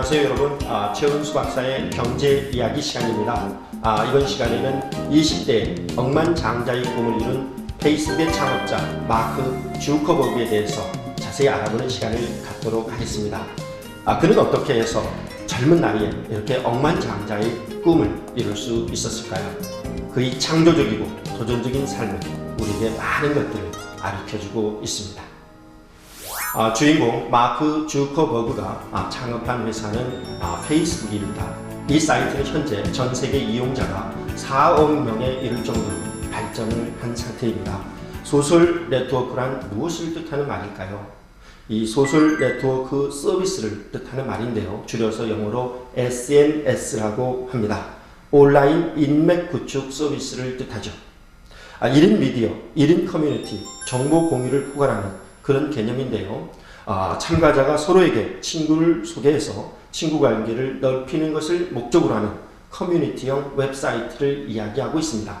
안녕하세요 여러분. 최은수 박사의 경제 이야기 시간입니다. 이번 시간에는 20대 억만장자의 꿈을 이룬 페이스북의 창업자 마크 주커버그에 대해서 자세히 알아보는 시간을 갖도록 하겠습니다. 그는 어떻게 해서 젊은 나이에 이렇게 억만장자의 꿈을 이룰 수 있었을까요? 그의 창조적이고 도전적인 삶은 우리에게 많은 것들을 가르쳐주고 있습니다. 주인공 마크 주커버그가 창업한 회사는 페이스북입니다. 이 사이트는 현재 전 세계 이용자가 4억 명에 이를 정도로 발전을 한 상태입니다. 소셜 네트워크란 무엇을 뜻하는 말일까요? 이 소셜 네트워크 서비스를 뜻하는 말인데요. 줄여서 영어로 SNS라고 합니다. 온라인 인맥 구축 서비스를 뜻하죠. 1인 미디어, 1인 커뮤니티, 정보 공유를 포괄하는 그런 개념인데요. 참가자가 서로에게 친구를 소개해서 친구 관계를 넓히는 것을 목적으로 하는 커뮤니티형 웹사이트를 이야기하고 있습니다.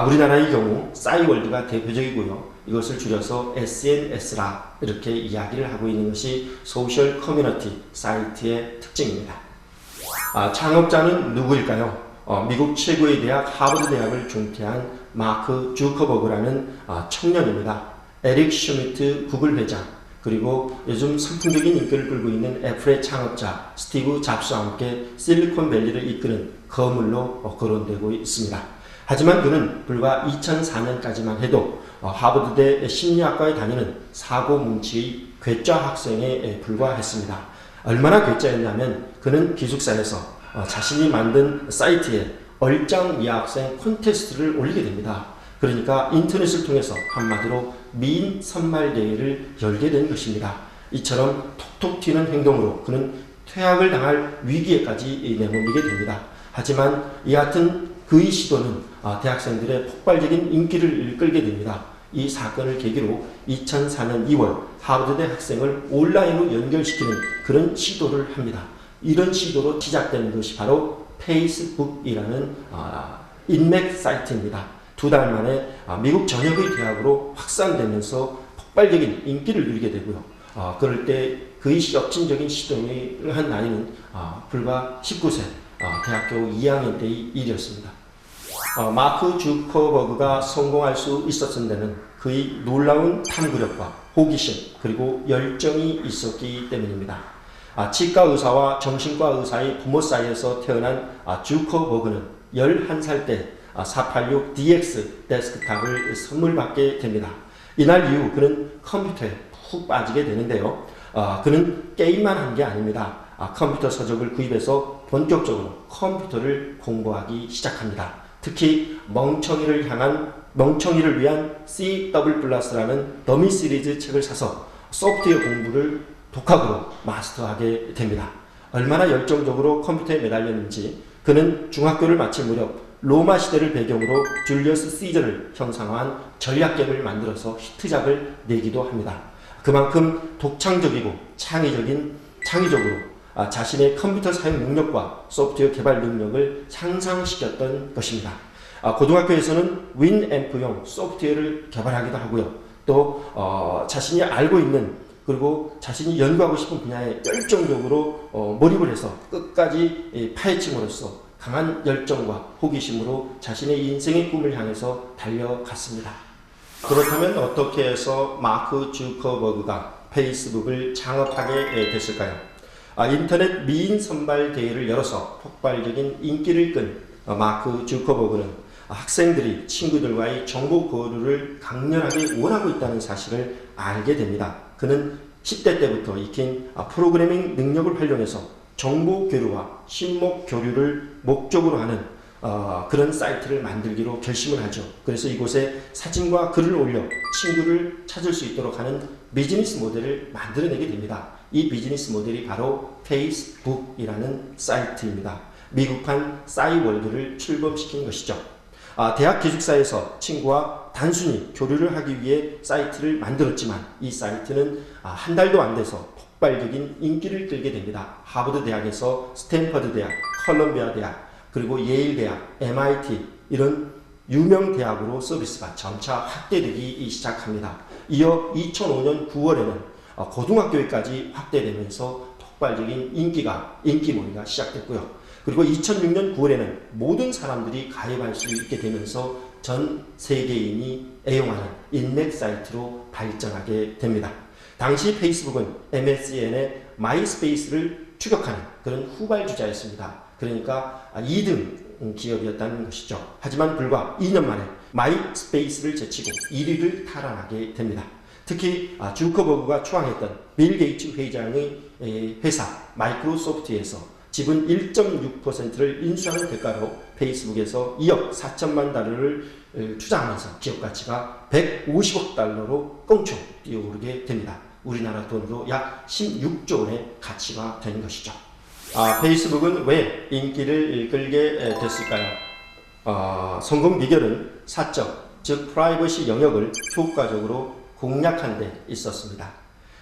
우리나라의 경우 싸이월드가 대표적이고요. 이것을 줄여서 SNS라 이렇게 이야기를 하고 있는 것이 소셜 커뮤니티 사이트의 특징입니다. 창업자는 누구일까요? 미국 최고의 대학 하버드 대학을 중퇴한 마크 주커버그라는 청년입니다. 에릭 슈미트 구글 회장, 그리고 요즘 선풍적인 인기를 끌고 있는 애플의 창업자 스티브 잡스와 함께 실리콘밸리를 이끄는 거물로 거론되고 있습니다. 하지만 그는 불과 2004년까지만 해도 하버드대 심리학과에 다니는 사고뭉치의 괴짜 학생에 불과했습니다. 얼마나 괴짜였냐면 그는 기숙사에서 자신이 만든 사이트에 얼짱 여학생 콘테스트를 올리게 됩니다. 그러니까 인터넷을 통해서 한마디로 미인 선발대회를 열게 된 것입니다. 이처럼 톡톡 튀는 행동으로 그는 퇴학을 당할 위기에까지 내몰리게 됩니다. 하지만 이 같은 그의 시도는 대학생들의 폭발적인 인기를 끌게 됩니다. 이 사건을 계기로 2004년 2월 하버드대 학생을 온라인으로 연결시키는 그런 시도를 합니다. 이런 시도로 시작된 것이 바로 페이스북이라는 인맥 사이트입니다. 2달 만에 미국 전역의 대학으로 확산되면서 폭발적인 인기를 누리게 되고요. 그럴 때 그의 혁신적인 시도를 한 나이는 불과 19세, 대학교 2학년 때의 일이었습니다. 마크 주커버그가 성공할 수 있었던 데는 그의 놀라운 탐구력과 호기심 그리고 열정이 있었기 때문입니다. 치과 의사와 정신과 의사의 부모 사이에서 태어난 주커버그는 11살 때 486DX 데스크탑을 선물 받게 됩니다. 이날 이후 그는 컴퓨터에 푹 빠지게 되는데요. 그는 게임만 한 게 아닙니다. 컴퓨터 서적을 구입해서 본격적으로 컴퓨터를 공부하기 시작합니다. 특히 멍청이를 위한 CW+라는 더미 시리즈 책을 사서 소프트웨어 공부를 독학으로 마스터하게 됩니다. 얼마나 열정적으로 컴퓨터에 매달렸는지 그는 중학교를 마칠 무렵 로마 시대를 배경으로 줄리어스 시저를 형상화한 전략gem을 만들어서 히트작을 내기도 합니다. 그만큼 독창적이고 창의적으로 자신의 컴퓨터 사용 능력과 소프트웨어 개발 능력을 향상시켰던 것입니다. 고등학교에서는 윈앰프용 소프트웨어를 개발하기도 하고요. 또 자신이 알고 있는 그리고 자신이 연구하고 싶은 분야에 열정적으로 몰입을 해서 끝까지 파헤침으로써 강한 열정과 호기심으로 자신의 인생의 꿈을 향해서 달려갔습니다. 그렇다면 어떻게 해서 마크 주커버그가 페이스북을 창업하게 됐을까요? 인터넷 미인 선발 대회를 열어서 폭발적인 인기를 끈 마크 주커버그는 학생들이 친구들과의 정보 교류를 강렬하게 원하고 있다는 사실을 알게 됩니다. 그는 10대 때부터 익힌 프로그래밍 능력을 활용해서 정보 교류와 신목 교류를 목적으로 하는 그런 사이트를 만들기로 결심을 하죠. 그래서 이곳에 사진과 글을 올려 친구를 찾을 수 있도록 하는 비즈니스 모델을 만들어내게 됩니다. 이 비즈니스 모델이 바로 페이스북이라는 사이트입니다. 미국판 싸이월드를 출범시킨 것이죠. 대학 기숙사에서 친구와 단순히 교류를 하기 위해 사이트를 만들었지만 이 사이트는 한 달도 안 돼서 폭발적인 인기를 끌게 됩니다. 하버드 대학에서 스탠퍼드 대학, 컬럼비아 대학, 그리고 예일 대학, MIT 이런 유명 대학으로 서비스가 점차 확대되기 시작합니다. 이어 2005년 9월에는 고등학교까지 확대되면서 폭발적인 인기몰이가 시작됐고요. 그리고 2006년 9월에는 모든 사람들이 가입할 수 있게 되면서 전 세계인이 애용하는 인맥 사이트로 발전하게 됩니다. 당시 페이스북은 MSN의 마이스페이스를 추격하는 그런 후발주자였습니다. 그러니까 2등 기업이었다는 것이죠. 하지만 불과 2년 만에 마이스페이스를 제치고 1위를 탈환하게 됩니다. 특히 주커버그가 추앙했던 빌 게이츠 회장의 회사 마이크로소프트에서 지분 1.6%를 인수하는 대가로 페이스북에서 2억 4천만 달러를 투자하면서 기업 가치가 150억 달러로 껑충 뛰어오르게 됩니다. 우리나라 돈으로 약 16조 원의 가치가 되는 것이죠. 페이스북은 왜 인기를 끌게 됐을까요? 성공 비결은 사적, 즉 프라이버시 영역을 효과적으로 공략한 데 있었습니다.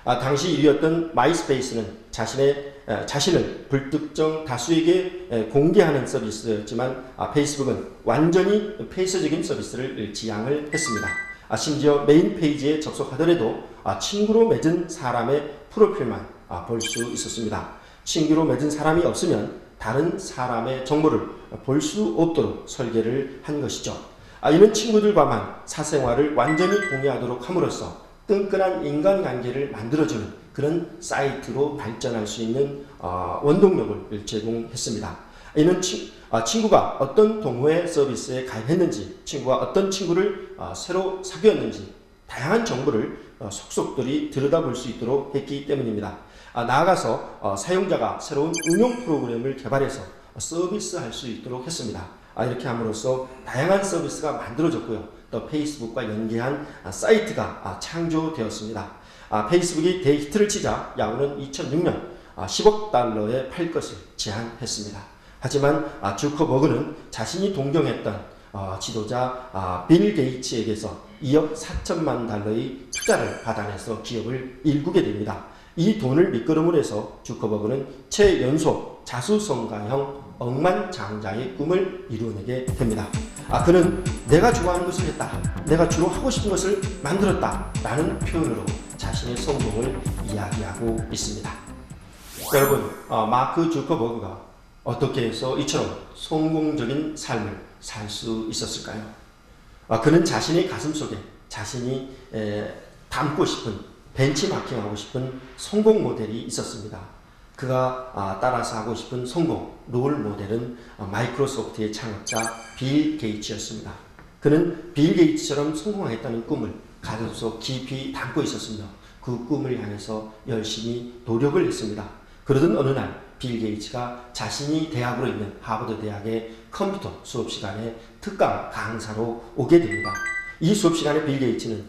당시 1위였던 마이스페이스는 자신을 불특정 다수에게 공개하는 서비스였지만 페이스북은 완전히 폐쇄적인 서비스를 지향을 했습니다. 심지어 메인 페이지에 접속하더라도 친구로 맺은 사람의 프로필만 볼 수 있었습니다. 친구로 맺은 사람이 없으면 다른 사람의 정보를 볼 수 없도록 설계를 한 것이죠. 이는 친구들과만 사생활을 완전히 공유하도록 함으로써 끈끈한 인간관계를 만들어주는 그런 사이트로 발전할 수 있는 원동력을 제공했습니다. 이는 친구가 어떤 동호회 서비스에 가입했는지, 친구가 어떤 친구를 새로 사귀었는지 다양한 정보를 속속들이 들여다볼 수 있도록 했기 때문입니다. 나아가서 사용자가 새로운 응용 프로그램을 개발해서 서비스할 수 있도록 했습니다. 이렇게 함으로써 다양한 서비스가 만들어졌고요. 또 페이스북과 연계한 사이트가 창조되었습니다. 페이스북이 대히트를 치자 야후는 2006년 10억 달러에 팔 것을 제안했습니다. 하지만 주커버그는 자신이 동경했던 지도자 빌 게이츠에게서 2억 4천만 달러의 투자를 받아내서 기업을 일구게 됩니다. 이 돈을 밑거름으로 해서 주커버그는 최연소 자수성가형 억만장자의 꿈을 이루어내게 됩니다. 그는 내가 좋아하는 것을 했다, 내가 주로 하고 싶은 것을 만들었다 라는 표현으로 자신의 성공을 이야기하고 있습니다. 여러분, 마크 주커버그가 어떻게 해서 이처럼 성공적인 삶을 살 수 있었을까요? 그는 자신의 가슴속에 자신이 닮고 싶은, 벤치마킹하고 싶은 성공 모델이 있었습니다. 그가 따라서 하고 싶은 성공 롤 모델은 마이크로소프트의 창업자 빌 게이츠였습니다. 그는 빌 게이츠처럼 성공하겠다는 꿈을 가슴속 깊이 담고 있었으며 그 꿈을 향해서 열심히 노력을 했습니다. 그러던 어느 날 빌 게이츠가 자신이 대학으로 있는 하버드 대학의 컴퓨터 수업 시간에 특강 강사로 오게 됩니다. 이 수업 시간에 빌 게이츠는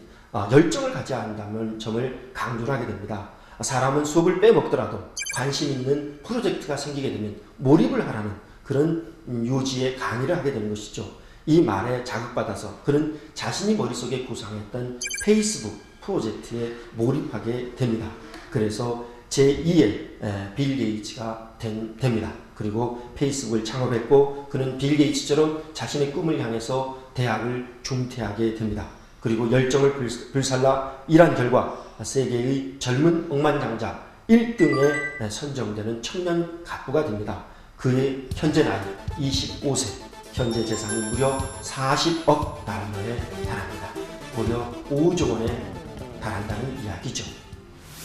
열정을 가져야 한다는 점을 강조를 하게 됩니다. 사람은 수업을 빼먹더라도 관심 있는 프로젝트가 생기게 되면 몰입을 하라는 그런 요지의 강의를 하게 되는 것이죠. 이 말에 자극받아서 그는 자신이 머릿속에 구상했던 페이스북 프로젝트에 몰입하게 됩니다. 그래서 제2의 빌 게이츠가 됩니다. 그리고 페이스북을 창업했고 그는 빌 게이츠처럼 자신의 꿈을 향해서 대학을 중퇴하게 됩니다. 그리고 열정을 불살라 일한 결과 세계의 젊은 억만장자 1등에 선정되는 청년 갑부가 됩니다. 그의 현재 나이 25세, 현재 재산이 무려 40억 달러에 달합니다. 무려 5조 원에 달한다는 이야기죠.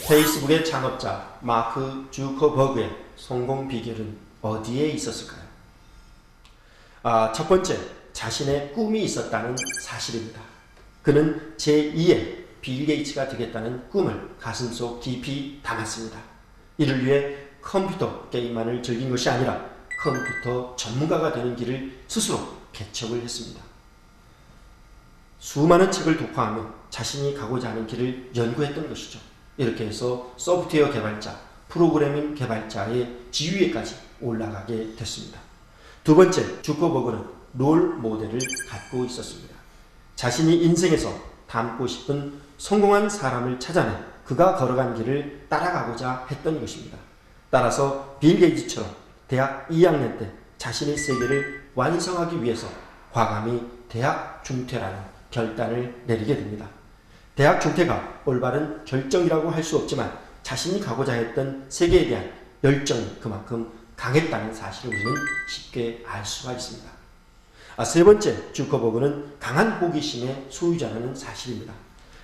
페이스북의 창업자 마크 주커버그의 성공 비결은 어디에 있었을까요? 첫 번째, 자신의 꿈이 있었다는 사실입니다. 그는 제2의 빌 게이츠가 되겠다는 꿈을 가슴속 깊이 담았습니다. 이를 위해 컴퓨터 게임만을 즐긴 것이 아니라 컴퓨터 전문가가 되는 길을 스스로 개척을 했습니다. 수많은 책을 독파하며 자신이 가고자 하는 길을 연구했던 것이죠. 이렇게 해서 소프트웨어 개발자, 프로그래밍 개발자의 지위에까지 올라가게 됐습니다. 두 번째, 주커버그는 롤 모델을 갖고 있었습니다. 자신이 인생에서 닮고 싶은 성공한 사람을 찾아내 그가 걸어간 길을 따라가고자 했던 것입니다. 따라서 빌 게이츠처럼 대학 2학년 때 자신의 세계를 완성하기 위해서 과감히 대학 중퇴라는 결단을 내리게 됩니다. 대학 중퇴가 올바른 결정이라고 할 수 없지만 자신이 가고자 했던 세계에 대한 열정이 그만큼 강했다는 사실을 우리는 쉽게 알 수가 있습니다. 세 번째, 주커버그는 강한 호기심의 소유자라는 사실입니다.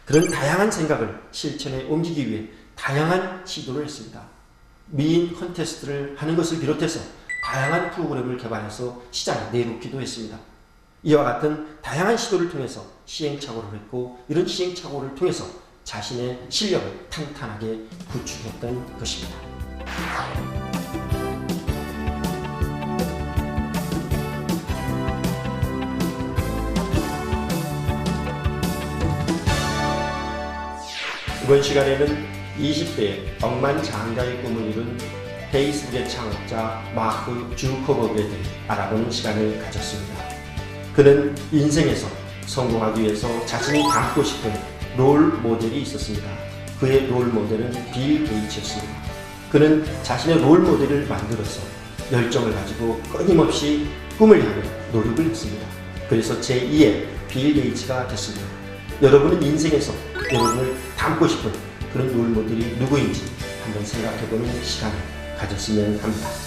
그런 다양한 생각을 실천에 옮기기 위해 다양한 시도를 했습니다. 미인 컨테스트를 하는 것을 비롯해서 다양한 프로그램을 개발해서 시장에 내놓기도 했습니다. 이와 같은 다양한 시도를 통해서 시행착오를 했고, 이런 시행착오를 통해서 자신의 실력을 탄탄하게 구축했던 것입니다. 이번 시간에는 20대의 억만장자의 꿈을 이룬 페이스북의 창업자 마크 주커버그에 대해 알아보는 시간을 가졌습니다. 그는 인생에서 성공하기 위해서 자신이 닮고 싶은 롤 모델이 있었습니다. 그의 롤 모델은 빌 게이츠였습니다. 그는 자신의 롤 모델을 만들어서 열정을 가지고 끊임없이 꿈을 향해 노력을 했습니다. 그래서 제2의 빌 게이츠가 됐습니다. 여러분은 인생에서 여러분을 닮고 싶은 그런 롤 모델이 누구인지 한번 생각해보는 시간을 가졌으면 합니다.